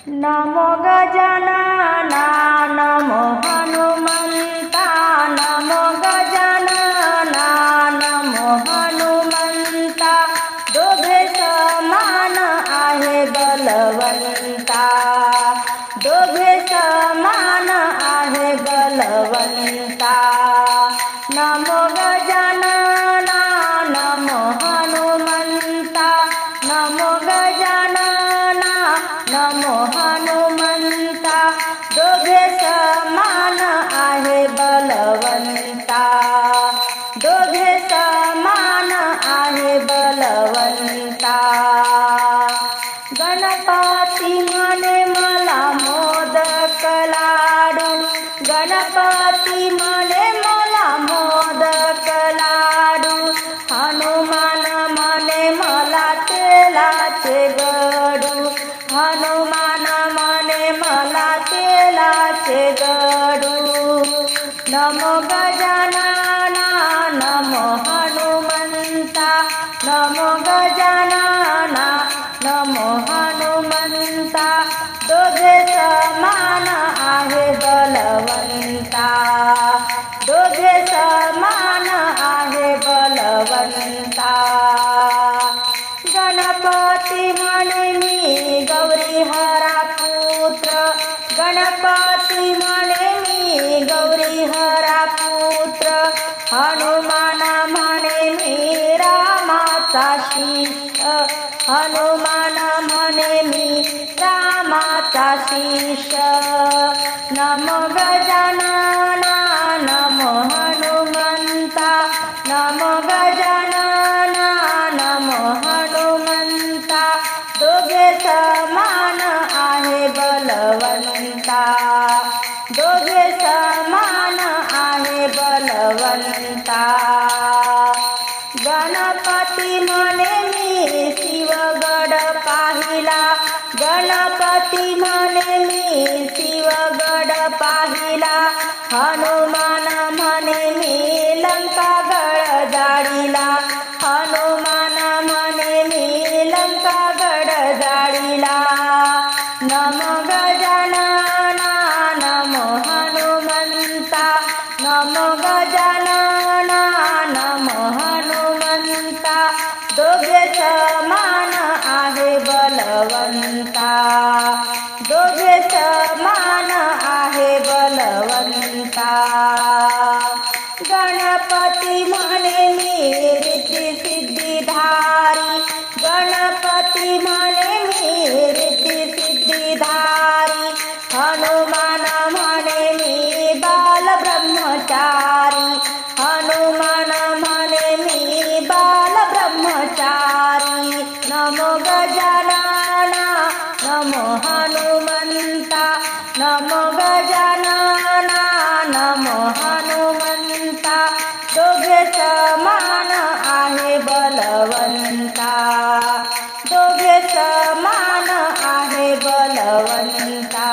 नमो गजानना नमो हनुमंता नमो गजानना नमो हनुमंता दोघे समान आहे बलवंता दोघे समान आहे बलवंता नमो गजानना नमो हनुमंता नमो गजानना नमो हनुमंता दोघे समान आहे बलवंता दोघे समान आहे बलवंता गणपती म्हणे मला मोदक लाडू गणपती म्हणे मला मोदक लाडू हनुमान म्हणे मला तेलाचे गडू हनुमान म्हणे मला तेलाचे गडू नमो गजानना नमो हनुमंता नमो गजानना नमो हनुमंता दोघे समान आहे बलवंता दोघे समान आहे बलवंता गणपती म्हणे मी गौरी हरा पुत्र गणपती म्हणे मी गौरी हरा पुत्र हनुमान म्हणे मी रामाचा शिष्य हनुमान म्हणे मी रामाचा शिष्य नमो गजानना नमो हनुमंता नमो गजानना नमो हनुमंता दोघे समान आहे बलवंता दोघे समान आहे बलवंता गणपती म्हणे मी शिवगड पाहिला गणपती म्हणे मी शिवगड पाहिला हनुमान म्हणे मी लंकागड जाळीला हनुमान म्हणे मी लंकागड जाळीला नमो गजानना नमो हनुमंता नमो गजानना नमो हनुमंता दोघे समान आहे बलवंता दोघे समान आहे बलवंता गणपती म्हणे मी रिद्धी सिद्धिधारी गणपती म्हणे मी रिद्धी सिद्धिधारी हनुमान म्हणे मी बाल ब्रह्मचारी हनुमान म्हणे मी बाल ब्रह्मचारी नमो गजानना नमो हनुमंता नमो गजानना नमो हनुमंता दोघे समान आहे बलवंता दोघे समान आहे बलवंता